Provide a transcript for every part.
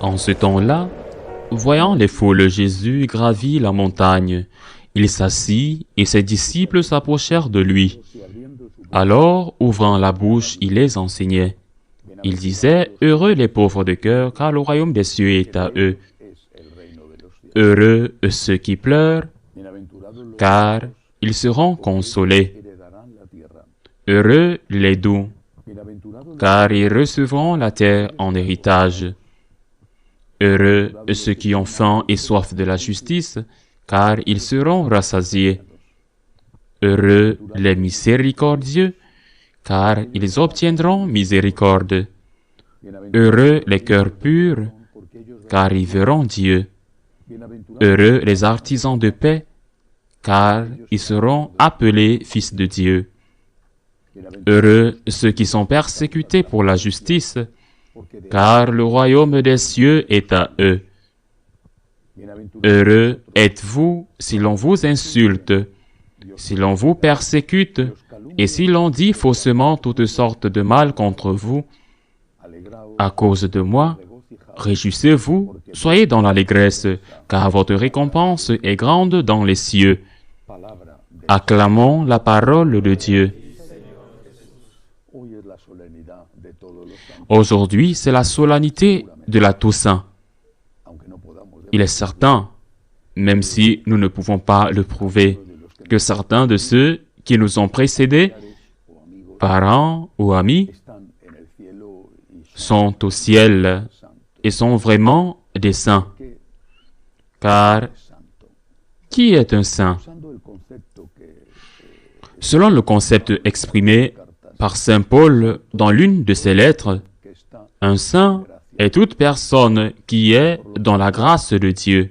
En ce temps-là, voyant les foules, Jésus gravit la montagne. Il s'assit et ses disciples s'approchèrent de lui. Alors, ouvrant la bouche, il les enseignait. Il disait, « Heureux les pauvres de cœur, car le royaume des cieux est à eux. Heureux ceux qui pleurent, car ils seront consolés. Heureux les doux, car ils recevront la terre en héritage. Heureux ceux qui ont faim et soif de la justice, car ils seront rassasiés. Heureux les miséricordieux, car ils obtiendront miséricorde. Heureux les cœurs purs, car ils verront Dieu. Heureux les artisans de paix, car ils seront appelés fils de Dieu. Heureux ceux qui sont persécutés pour la justice, car le royaume des cieux est à eux. Heureux êtes-vous si l'on vous insulte, si l'on vous persécute, et si l'on dit faussement toutes sortes de mal contre vous. À cause de moi, réjouissez-vous, soyez dans l'allégresse, car votre récompense est grande dans les cieux. Acclamons la parole de Dieu. Aujourd'hui, c'est la solennité de la Toussaint. Il est certain, même si nous ne pouvons pas le prouver, que certains de ceux qui nous ont précédés, parents ou amis, sont au ciel et sont vraiment des saints. Car qui est un saint? Selon le concept exprimé par saint Paul dans l'une de ses lettres, un saint est toute personne qui est dans la grâce de Dieu.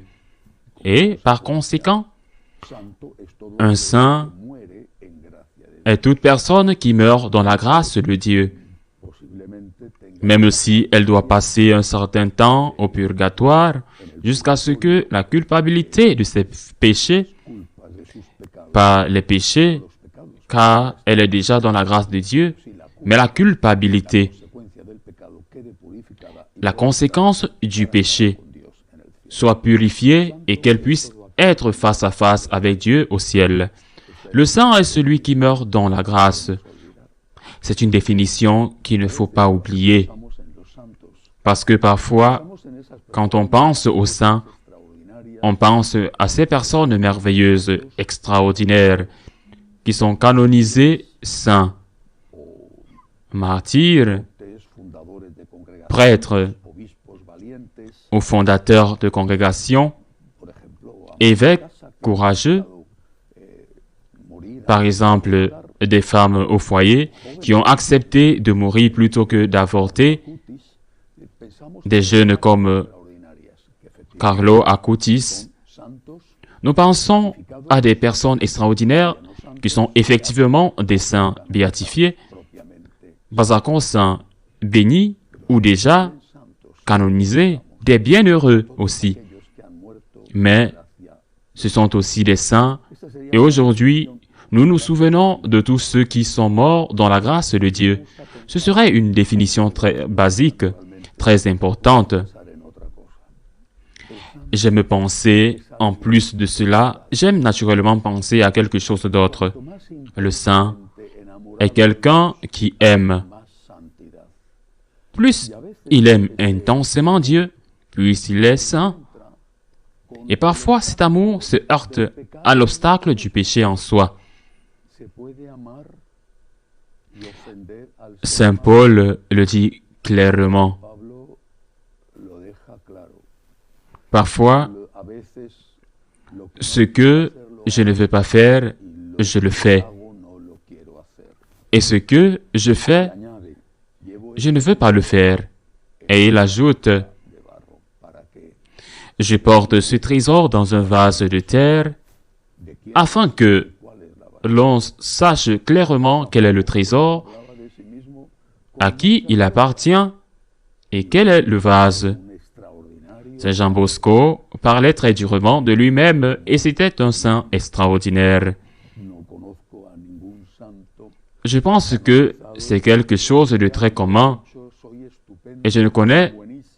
Et, par conséquent, un saint est toute personne qui meurt dans la grâce de Dieu, même si elle doit passer un certain temps au purgatoire jusqu'à ce que la culpabilité de ses péchés, pas les péchés, car elle est déjà dans la grâce de Dieu, mais la culpabilité, la conséquence du péché, soit purifiée et qu'elle puisse être face à face avec Dieu au ciel. Le saint est celui qui meurt dans la grâce. C'est une définition qu'il ne faut pas oublier, parce que parfois, quand on pense aux saints, on pense à ces personnes merveilleuses, extraordinaires, qui sont canonisés saints, martyrs, prêtres, ou fondateurs de congrégations, évêques courageux, par exemple des femmes au foyer qui ont accepté de mourir plutôt que d'avorter, des jeunes comme Carlo Acutis. Nous pensons à des personnes extraordinaires qui sont effectivement des saints béatifiés, Bazakon saints bénis ou déjà canonisés, des bienheureux aussi. Mais ce sont aussi des saints, et aujourd'hui, nous nous souvenons de tous ceux qui sont morts dans la grâce de Dieu. Ce serait une définition très basique, très importante. J'aime penser, en plus de cela, j'aime naturellement penser à quelque chose d'autre. Le saint est quelqu'un qui aime. Plus il aime intensément Dieu, plus il est saint. Et parfois, cet amour se heurte à l'obstacle du péché en soi. Saint Paul le dit clairement. Parfois, ce que je ne veux pas faire, je le fais. Et ce que je fais, je ne veux pas le faire. Et il ajoute, je porte ce trésor dans un vase de terre, afin que l'on sache clairement quel est le trésor, à qui il appartient et quel est le vase. Saint Jean Bosco parlait très durement de lui-même et c'était un saint extraordinaire. Je pense que c'est quelque chose de très commun et je ne connais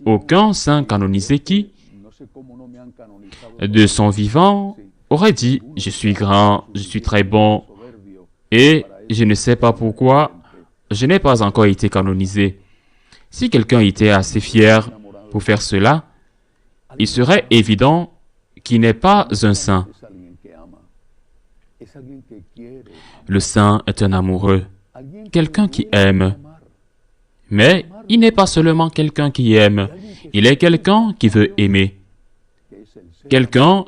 aucun saint canonisé qui, de son vivant, aurait dit « Je suis grand, je suis très bon, et je ne sais pas pourquoi je n'ai pas encore été canonisé. » Si quelqu'un était assez fier pour faire cela, il serait évident qu'il n'est pas un saint. Le saint est un amoureux, quelqu'un qui aime. Mais il n'est pas seulement quelqu'un qui aime, il est quelqu'un qui veut aimer. Quelqu'un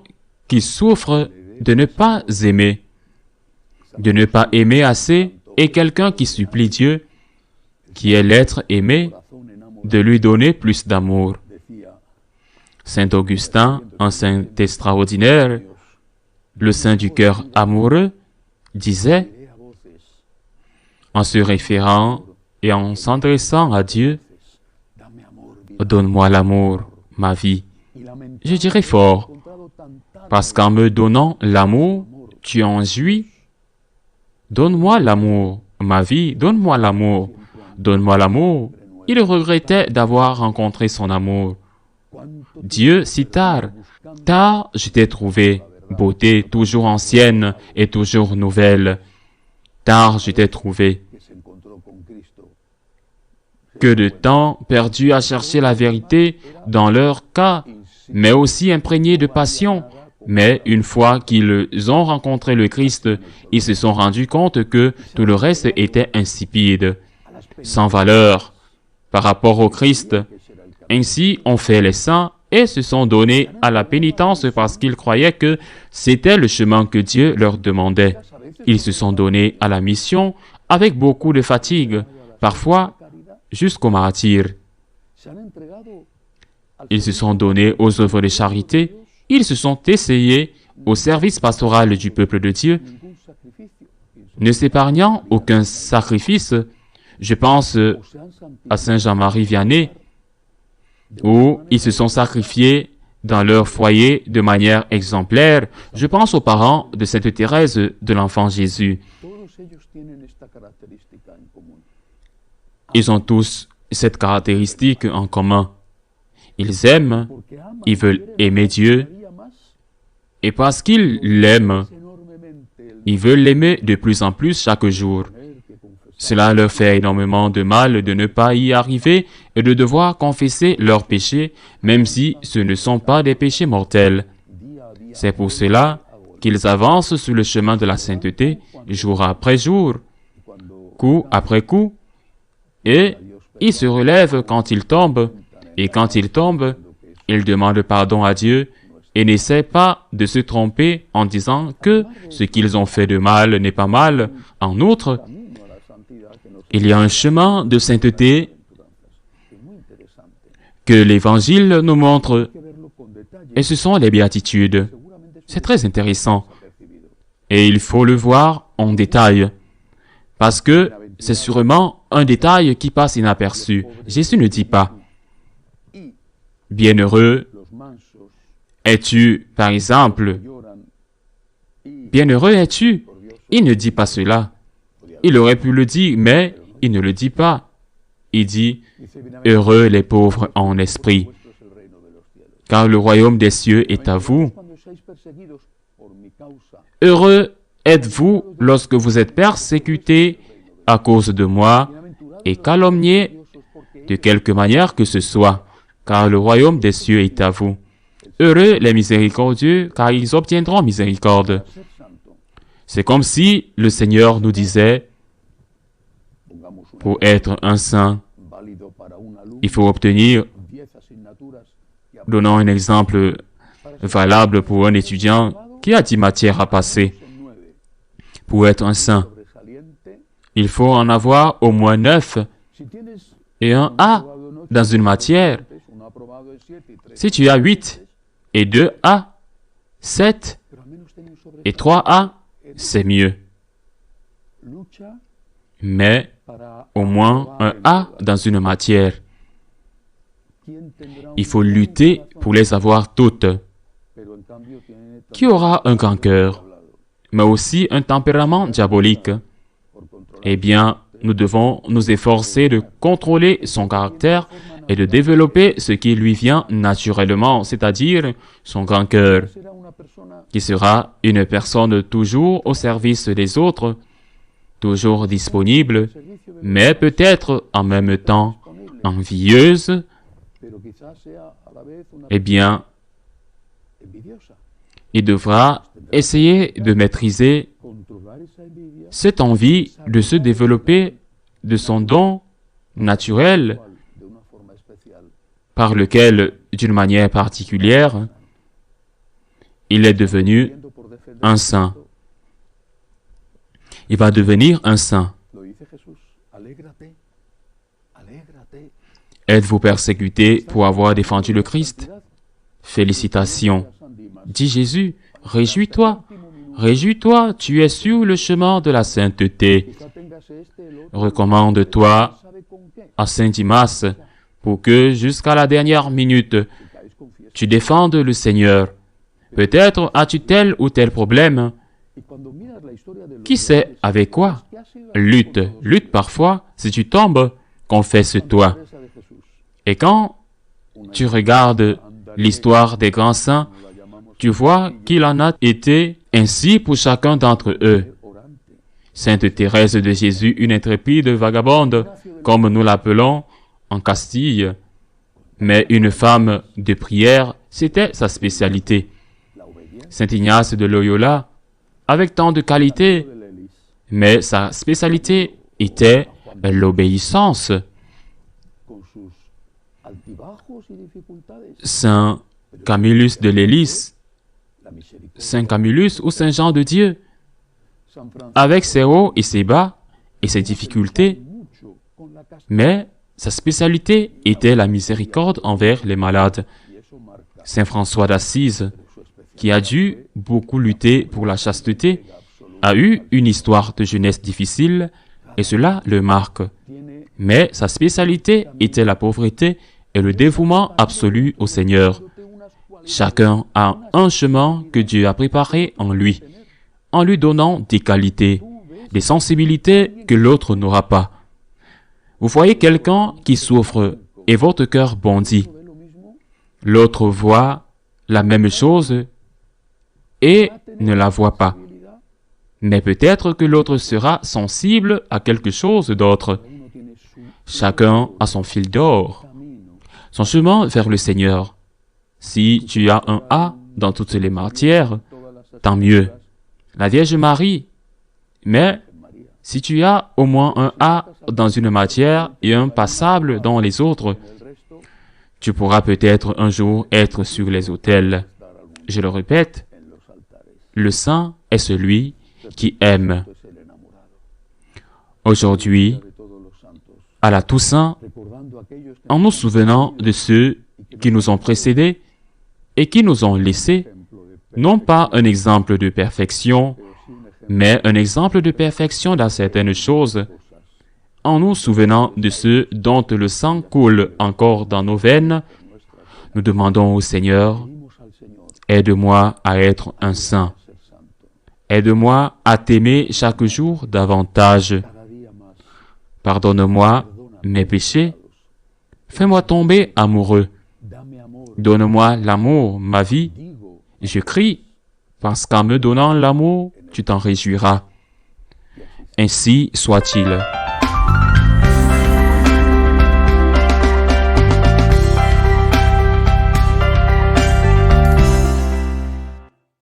qui souffre de ne pas aimer, de ne pas aimer assez, et quelqu'un qui supplie Dieu, qui est l'être aimé, de lui donner plus d'amour. Saint Augustin, un saint extraordinaire, le saint du cœur amoureux, disait, en se référant et en s'adressant à Dieu, « Donne-moi l'amour, ma vie. » Je dirais fort, parce qu'en me donnant l'amour, tu en jouis. Donne-moi l'amour, ma vie, donne-moi l'amour, donne-moi l'amour. Il regrettait d'avoir rencontré son amour. Dieu, si tard je t'ai trouvé, beauté toujours ancienne et toujours nouvelle. Tard je t'ai trouvé. Que de temps perdu à chercher la vérité dans leur cas, mais aussi imprégné de passion. Mais une fois qu'ils ont rencontré le Christ, ils se sont rendus compte que tout le reste était insipide, sans valeur par rapport au Christ. Ainsi ont fait les saints et se sont donnés à la pénitence parce qu'ils croyaient que c'était le chemin que Dieu leur demandait. Ils se sont donnés à la mission avec beaucoup de fatigue, parfois jusqu'au martyre. Ils se sont donnés aux œuvres de charité, ils se sont essayés au service pastoral du peuple de Dieu, ne s'épargnant aucun sacrifice. Je pense à Saint Jean-Marie Vianney, où ils se sont sacrifiés dans leur foyer de manière exemplaire. Je pense aux parents de Sainte Thérèse de l'Enfant Jésus. Ils ont tous cette caractéristique en commun. Ils aiment, ils veulent aimer Dieu, et parce qu'ils l'aiment, ils veulent l'aimer de plus en plus chaque jour. Cela leur fait énormément de mal de ne pas y arriver et de devoir confesser leurs péchés, même si ce ne sont pas des péchés mortels. C'est pour cela qu'ils avancent sur le chemin de la sainteté, jour après jour, coup après coup, et ils se relèvent quand ils tombent, et quand ils tombent, ils demandent pardon à Dieu et n'essaient pas de se tromper en disant que ce qu'ils ont fait de mal n'est pas mal. En outre, il y a un chemin de sainteté que l'Évangile nous montre, et ce sont les béatitudes. C'est très intéressant, et il faut le voir en détail, parce que c'est sûrement un détail qui passe inaperçu. Jésus ne dit pas « Bienheureux es-tu » par exemple. « Bienheureux es-tu » Il ne dit pas cela. Il aurait pu le dire, mais il ne le dit pas. Il dit « Heureux les pauvres en esprit, car le royaume des cieux est à vous. Heureux êtes-vous lorsque vous êtes persécutés à cause de moi et calomniés de quelque manière que ce soit, car le royaume des cieux est à vous. Heureux les miséricordieux, car ils obtiendront miséricorde. » C'est comme si le Seigneur nous disait, pour être un saint, il faut obtenir, donnons un exemple valable pour un étudiant qui a 10 matières à passer. Pour être un saint, il faut en avoir au moins 9 et un A dans une matière. Si tu as 8 et 2 A, 7 et 3 A, c'est mieux. Mais au moins un A dans une matière. Il faut lutter pour les avoir toutes. Qui aura un grand cœur, mais aussi un tempérament diabolique? Eh bien, nous devons nous efforcer de contrôler son caractère et de développer ce qui lui vient naturellement, c'est-à-dire son grand cœur, qui sera une personne toujours au service des autres, toujours disponible, mais peut-être en même temps envieuse, eh bien, il devra essayer de maîtriser cette envie de se développer de son don naturel par lequel, d'une manière particulière, il est devenu un saint. Il va devenir un saint. Êtes-vous persécuté pour avoir défendu le Christ? Félicitations. Dit Jésus, réjouis-toi. Réjouis-toi, tu es sur le chemin de la sainteté. Recommande-toi à Saint Dimas pour que, jusqu'à la dernière minute, tu défendes le Seigneur. Peut-être as-tu tel ou tel problème. Qui sait avec quoi? Lutte parfois. Si tu tombes, confesse-toi. Et quand tu regardes l'histoire des grands saints, tu vois qu'il en a été ainsi pour chacun d'entre eux. Sainte Thérèse de Jésus, une intrépide vagabonde, comme nous l'appelons en Castille, mais une femme de prière, c'était sa spécialité. Saint Ignace de Loyola, avec tant de qualités, mais sa spécialité était l'obéissance. Saint Camillus de Lélis, Saint Camillus ou Saint Jean de Dieu, avec ses hauts et ses bas et ses difficultés, mais sa spécialité était la miséricorde envers les malades. Saint François d'Assise, qui a dû beaucoup lutter pour la chasteté, a eu une histoire de jeunesse difficile, et cela le marque. Mais sa spécialité était la pauvreté et le dévouement absolu au Seigneur. Chacun a un chemin que Dieu a préparé en lui donnant des qualités, des sensibilités que l'autre n'aura pas. Vous voyez quelqu'un qui souffre et votre cœur bondit. L'autre voit la même chose et ne la voit pas. Mais peut-être que l'autre sera sensible à quelque chose d'autre. Chacun a son fil d'or, son chemin vers le Seigneur. Si tu as un A dans toutes les matières, tant mieux. La Vierge Marie. Mais si tu as au moins un A dans une matière et un passable dans les autres, tu pourras peut-être un jour être sur les autels. Je le répète, le saint est celui qui aime. Aujourd'hui, à la Toussaint, en nous souvenant de ceux qui nous ont précédés et qui nous ont laissés, non pas un exemple de perfection, mais un exemple de perfection dans certaines choses, en nous souvenant de ceux dont le sang coule encore dans nos veines, nous demandons au Seigneur, aide-moi à être un saint. Aide-moi à t'aimer chaque jour davantage. Pardonne-moi mes péchés. Fais-moi tomber amoureux. Donne-moi l'amour, ma vie. Je crie, parce qu'en me donnant l'amour, tu t'en réjouiras. Ainsi soit-il.